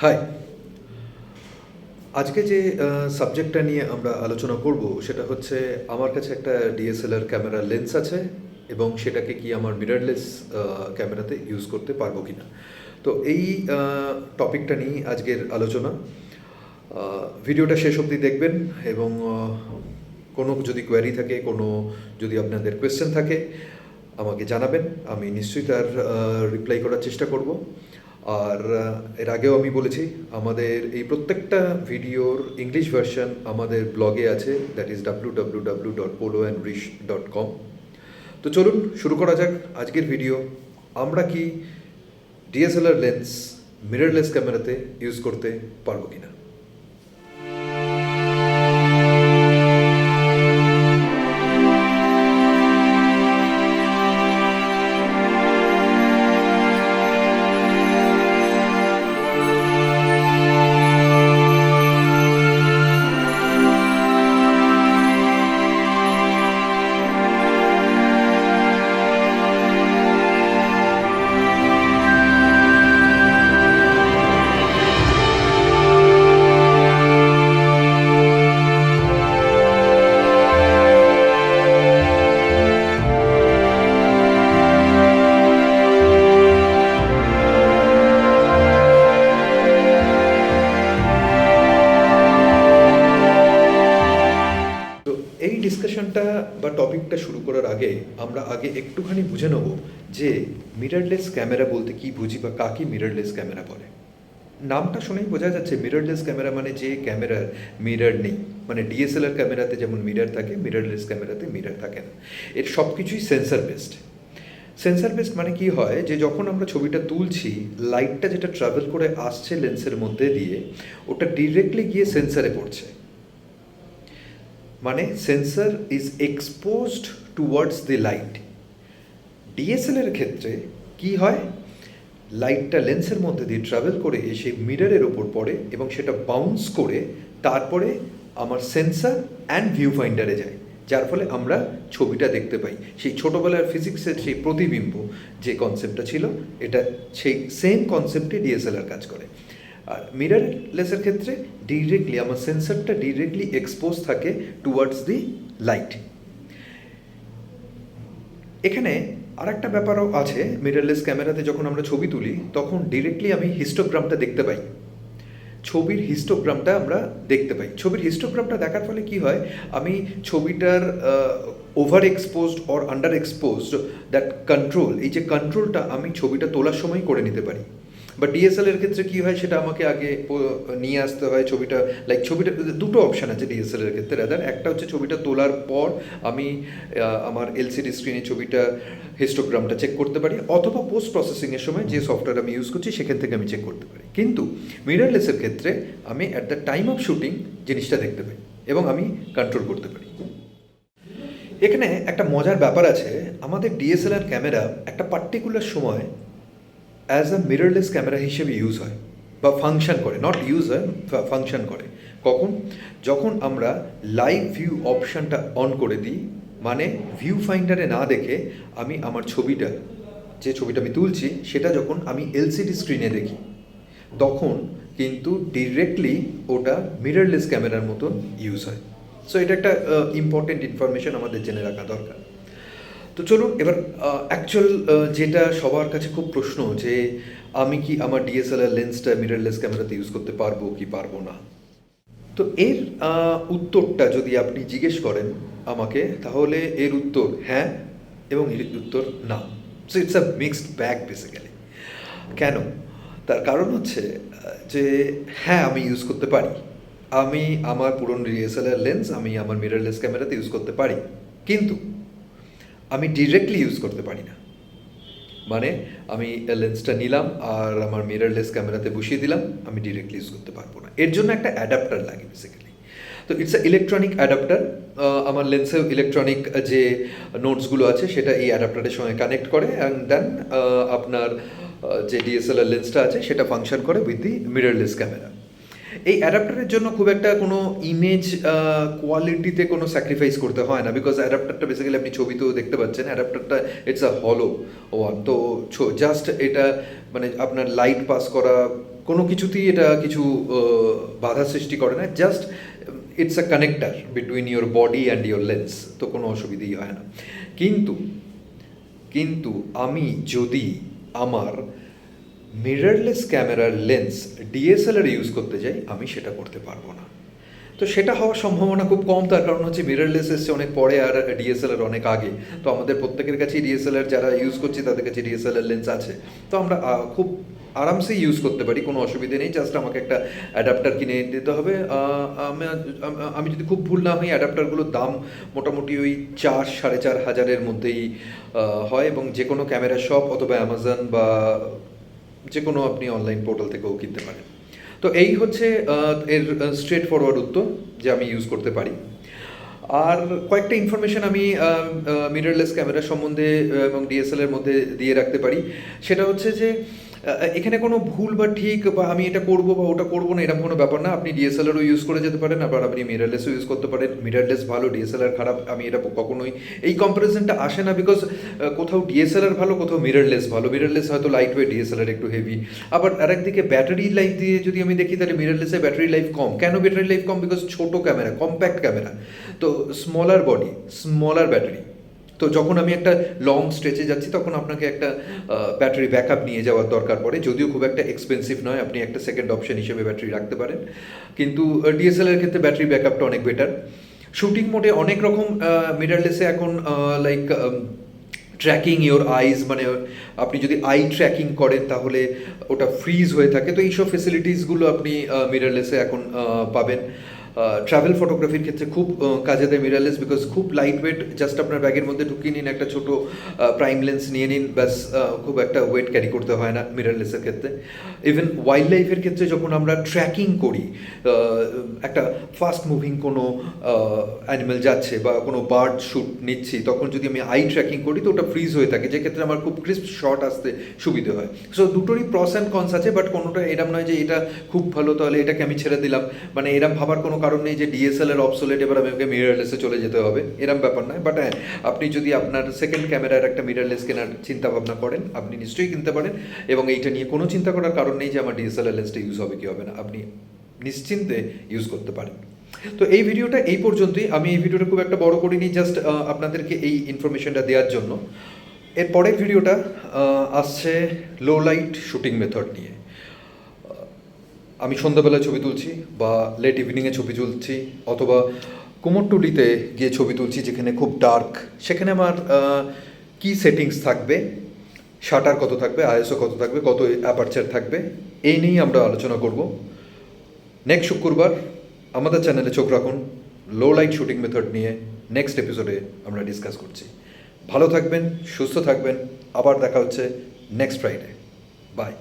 High, আজকে যে সাবজেক্টটা নিয়ে আমরা আলোচনা করব সেটা হচ্ছে আমার কাছে একটা ডিএসএলআর ক্যামেরা লেন্স আছে এবং সেটাকে কি আমার মিররলেস ক্যামেরাতে ইউজ করতে পারবো কি না। তো এই টপিকটা নিয়ে আজকের আলোচনা। ভিডিওটা শেষ অবধি দেখবেন এবং কোনো যদি কোয়ারি থাকে, কোনো যদি আপনাদের কোয়েশ্চেন থাকে আমাকে জানাবেন, আমি নিশ্চয়ই তার রিপ্লাই করার চেষ্টা করব। আর এর আগেও আমি বলেছি আমাদের এই প্রত্যেকটা ভিডিওর ইংলিশ ভার্সন আমাদের ব্লগে আছে, দ্যাট ইজ www.poloandrish.com। তো চলুন শুরু করা যাক আজকের ভিডিও। আমরা কি ডিএসএলআর লেন্স মিররলেস ক্যামেরাতে ইউজ করতে পারবো কিনা। এই ডিসকাশনটা বা টপিকটা শুরু করার আগে আমরা একটুখানি বুঝে নেব যে মিররলেস ক্যামেরা বলতে কি বুঝি বা কাকে মিররলেস ক্যামেরা বলে। নামটা শুনেই বোঝা যাচ্ছে মিররলেস ক্যামেরা মানে যে ক্যামেরার মিরর নেই, মানে ডিএসএলআর ক্যামেরাতে যেমন মিরর থাকে মিররলেস ক্যামেরাতে মিরর থাকে না। এর সব কিছুই সেন্সার বেসড। সেন্সার বেসড মানে কি হয় যে যখন আমরা ছবিটা তুলছি, লাইটটা যেটা ট্রাভেল করে আসছে লেন্সের মধ্যে দিয়ে ওটা ডিরেক্টলি গিয়ে সেন্সারে পড়ছে, মানে sensor is exposed towards the light. DSLR ক্ষেত্রে কি হয়, লাইটটা লেন্সের মধ্যে দিয়ে ট্রাভেল করে এসে মিররের ওপর পড়ে এবং সেটা বাউন্স করে তারপরে আমার সেন্সার অ্যান্ড ভিউ ফাইন্ডারে যায়, যার ফলে আমরা ছবিটা দেখতে পাই। সেই ছোটোবেলার ফিজিক্সের সেই প্রতিবিম্ব যে কনসেপ্টটা ছিল, এটা সেই সেম কনসেপ্টে ডিএসএলআর কাজ করে। আর মিররলেসের ক্ষেত্রে ডিরেক্টলি আমার সেন্সারটা ডিরেক্টলি এক্সপোজ থাকে টুয়ার্ডস দি লাইট। এখানে আর একটা ব্যাপারও আছে, মিররলেস ক্যামেরাতে যখন আমরা ছবি তুলি তখন ডিরেক্টলি আমি হিস্টোগ্রামটা দেখতে পাই, ছবির হিস্টোগ্রামটা আমরা দেখতে পাই। ছবির হিস্টোগ্রামটা দেখার ফলে কি হয়, আমি ছবিটার over exposed or under exposed that control, এই যে কন্ট্রোলটা আমি ছবিটা তোলার সময় করে নিতে পারি। বা ডিএসএলআর ক্ষেত্রে কী হয়, সেটা আমাকে আগে নিয়ে আসতে হয় ছবিটা। লাইক ছবিটা দুটো অপশান আছে ডিএসএলআর ক্ষেত্রে রাদার। একটা হচ্ছে ছবিটা তোলার পর আমি আমার এলসিডি স্ক্রিনে ছবিটা হিস্টোগ্রামটা চেক করতে পারি, অথবা পোস্ট প্রসেসিংয়ের সময় যে সফটওয়্যার আমি ইউজ করছি সেখান থেকে আমি চেক করতে পারি। কিন্তু মিররলেসের ক্ষেত্রে আমি at the time of shooting জিনিসটা দেখতে পাই এবং আমি কন্ট্রোল করতে পারি। এখানে একটা মজার ব্যাপার আছে, আমাদের ডিএসএলআর ক্যামেরা একটা পার্টিকুলার সময় অ্যাজ আ মিররলেস ক্যামেরা হিসেবে ইউজ হয় বা ফাংশন করে, নট ইউজ হয়, ফাংশন করে। কখন? যখন আমরা লাইভ ভিউ অপশানটা অন করে দিই, মানে ভিউ ফাইন্ডারে না দেখে আমি আমার ছবিটা, যে ছবিটা আমি তুলছি সেটা যখন আমি এলসিডি স্ক্রিনে দেখি, তখন কিন্তু ডিরেক্টলি ওটা মিররলেস ক্যামেরার মতন ইউজ হয়। সো এটা একটা ইম্পর্টেন্ট ইনফরমেশন আমাদের জেনে রাখা দরকার। তো চলুন এবার অ্যাকচুয়াল যেটা সবার কাছে খুব প্রশ্ন, যে আমি কি আমার ডিএসএলআর লেন্সটা মিররলেস ক্যামেরাতে ইউজ করতে পারবো কি পারবো না। তো এর উত্তরটা যদি আপনি জিজ্ঞেস করেন আমাকে, তাহলে এর উত্তর হ্যাঁ এবং এর উত্তর না। So it's a mixed bag basically. কেন? তার কারণ হচ্ছে যে হ্যাঁ, আমি ইউজ করতে পারি। আমি আমার পুরনো ডিএসএলআর লেন্স আমি আমার মিররলেস ক্যামেরাতে ইউজ করতে পারি, কিন্তু আমি ডিরেক্টলি ইউজ করতে পারি না। মানে আমি লেন্সটা নিলাম আর আমার মিররলেস ক্যামেরাতে বসিয়ে দিলাম, আমি ডিরেক্টলি ইউজ করতে পারবো না। এর জন্য একটা অ্যাডাপ্টার লাগে বেসিক্যালি। তো ইটস আ ইলেকট্রনিক অ্যাডাপ্টার। আমার লেন্সেও ইলেকট্রনিক যে নোটসগুলো আছে সেটা এই অ্যাডাপ্টারের সঙ্গে কানেক্ট করে, অ্যান্ড দেন আপনার যে ডিএসএলআর লেন্সটা আছে সেটা ফাংশন করে উইথ দি মিররলেস ক্যামেরা। এই অ্যাডাপ্টারের জন্য খুব একটা কোনো ইমেজ কোয়ালিটিতে কোনো স্যাক্রিফাইস করতে হয় না, বিকজ অ্যাডাপ্টারটা বেসিক্যালি আপনি ছবিতেও দেখতে পাচ্ছেন, অ্যাডাপ্টারটা ইটস আ হলো ওয়ান। তো জাস্ট এটা মানে আপনার লাইট পাস করা কোনো কিছুতেই এটা কিছু বাধা সৃষ্টি করে না, just it's a connector between your body and your lens, তো কোনো অসুবিধেই হয় না। কিন্তু কিন্তু আমি যদি আমার মিররলেস ক্যামেরার লেন্স ডিএসএলআর ইউজ করতে যাই, আমি সেটা করতে পারবো না। তো সেটা হওয়ার সম্ভাবনা খুব কম, তার কারণ হচ্ছে মিররলেস এসছে অনেক পরে আর ডিএসএলআর অনেক আগে। তো আমাদের প্রত্যেকের কাছেই ডিএসএলআর, যারা ইউজ করছি তাদের কাছে ডিএসএলআর লেন্স আছে, তো আমরা খুব আরামসে ইউজ করতে পারি, কোনো অসুবিধে নেই। জাস্ট আমাকে একটা অ্যাডাপ্টার কিনে দিতে হবে। আমি যদি খুব ভুল না হই, অ্যাডাপ্টারগুলোর দাম মোটামুটি ওই 4-4.5 হাজারের মধ্যেই হয়, এবং যে কোনো ক্যামেরা শপ অথবা অ্যামাজন বা যে কোনো আপনি অনলাইন পোর্টাল থেকেও কিনতে পারেন। তো এই হচ্ছে এর স্ট্রেট ফরওয়ার্ড উত্তর, যে আমি ইউজ করতে পারি। আর কয়েকটা ইনফরমেশন আমি মিররলেস ক্যামেরা সম্বন্ধে এবং ডিএসএলআর মধ্যে দিয়ে রাখতে পারি। সেটা হচ্ছে যে এখানে কোনো ভুল বা ঠিক বা আমি এটা করবো বা ওটা করবো না এরকম কোনো ব্যাপার না। আপনি ডিএসএলআরও ইউজ করে যেতে পারেন, আবার আপনি মিররলেসও ইউজ করতে পারেন। মিররলেস ভালো, ডিএসএলআর খারাপ, আমি এটা কখনোই এই কম্পারিজনটা আসে না, বিকজ কোথাও ডিএসএলআর ভালো, কোথাও মিররলেস ভালো। মিররলেস হয়তো লাইট ওয়েট, ডিএসএলআর একটু হেভি। আবার আরেকদিকে ব্যাটারি লাইফ দিয়ে যদি আমি দেখি, তাহলে মিররলেসের ব্যাটারি লাইফ কম। কেন ব্যাটারি লাইফ কম? বিকজ ছোটো ক্যামেরা, কম্প্যাক্ট ক্যামেরা, তো স্মলার বডি, স্মলার ব্যাটারি। তো যখন আমি একটা লং স্ট্রেচে যাচ্ছি, তখন আপনাকে একটা ব্যাটারি ব্যাকআপ নিয়ে যাওয়ার দরকার পড়ে, যদিও খুব একটা এক্সপেন্সিভ নয়, আপনি একটা সেকেন্ড অপশন হিসেবে ব্যাটারি রাখতে পারেন। কিন্তু ডিএসএলআর ক্ষেত্রে ব্যাটারি ব্যাকআপটা অনেক বেটার। শুটিং মোডে অনেক রকম মিররলেসে এখন লাইক ট্র্যাকিং ইওর আইজ, মানে আপনি যদি আই ট্র্যাকিং করেন তাহলে ওটা ফ্রিজ হয়ে থাকে। তো এইসব ফেসিলিটিসগুলো আপনি মিররলেসে এখন পাবেন। ট্রাভেল ফটোগ্রাফির ক্ষেত্রে খুব কাজে দেয় মিররলেস, বিকজ খুব লাইট ওয়েট, জাস্ট আপনার ব্যাগের মধ্যে ঢুকিয়ে নিন, একটা ছোটো প্রাইম লেন্স নিয়ে নিন, ব্যাস, খুব একটা ওয়েট ক্যারি করতে হয় না মিররলেসের ক্ষেত্রে। ইভেন ওয়াইল্ড লাইফের ক্ষেত্রে যখন আমরা ট্র্যাকিং করি, একটা ফাস্ট মুভিং কোনো অ্যানিমেল যাচ্ছে বা কোনো বার্ড শ্যুট নিচ্ছি, তখন যদি আমি আই ট্র্যাকিং করি, তো ওটা ফ্রিজ হয়ে থাকে, যে ক্ষেত্রে আমার খুব ক্রিস্প শট আসতে সুবিধে হয়। সো দুটোরই প্রস অ্যান্ড কনস আছে, বাট কোনোটা এরম নয় যে এটা খুব ভালো তাহলে এটাকে আমি ছেড়ে দিলাম, মানে এরম ভাবার কোনো কারণ নেই যে ডিএসএলআর অবসোলেট, এবার আমাকে মিররলেসে চলে যেতে হবে, এরম ব্যাপার নয়। বাট হ্যাঁ, আপনি যদি আপনার সেকেন্ড ক্যামেরার একটা মিররলেস কেনার চিন্তা ভাবনা করেন, আপনি নিশ্চয়ই কিনতে পারেন, এবং এইটা নিয়ে কোনো চিন্তা করার কারণ নেই যে আমার ডিএসএলআর লেন্সটা ইউজ হবে কি হবে না, আপনি নিশ্চিন্তে ইউজ করতে পারেন। তো এই ভিডিওটা এই পর্যন্তই। আমি এই ভিডিওটা খুব একটা বড় করিনি, জাস্ট আপনাদেরকে এই ইনফরমেশনটা দেওয়ার জন্য। এর পরের ভিডিওটা আসছে লো লাইট শুটিং মেথড নিয়ে। আমি সন্ধ্যাবেলায় ছবি তুলছি, বা লেট ইভিনিংয়ে ছবি তুলছি, অথবা কুমোরটুলিতে গিয়ে ছবি তুলছি যেখানে খুব ডার্ক, সেখানে আমার কী সেটিংস থাকবে, শাটার কত থাকবে, আইএসও কত থাকবে, কত অ্যাপারচার থাকবে, এই নিয়েই আমরা আলোচনা করব। নেক্সট শুক্রবার আমাদের চ্যানেলে চোখ রাখুন, লো লাইট শুটিং মেথড নিয়ে নেক্সট এপিসোডে আমরা ডিসকাস করছি। ভালো থাকবেন, সুস্থ থাকবেন, আবার দেখা হচ্ছে নেক্সট ফ্রাইডে। বাই।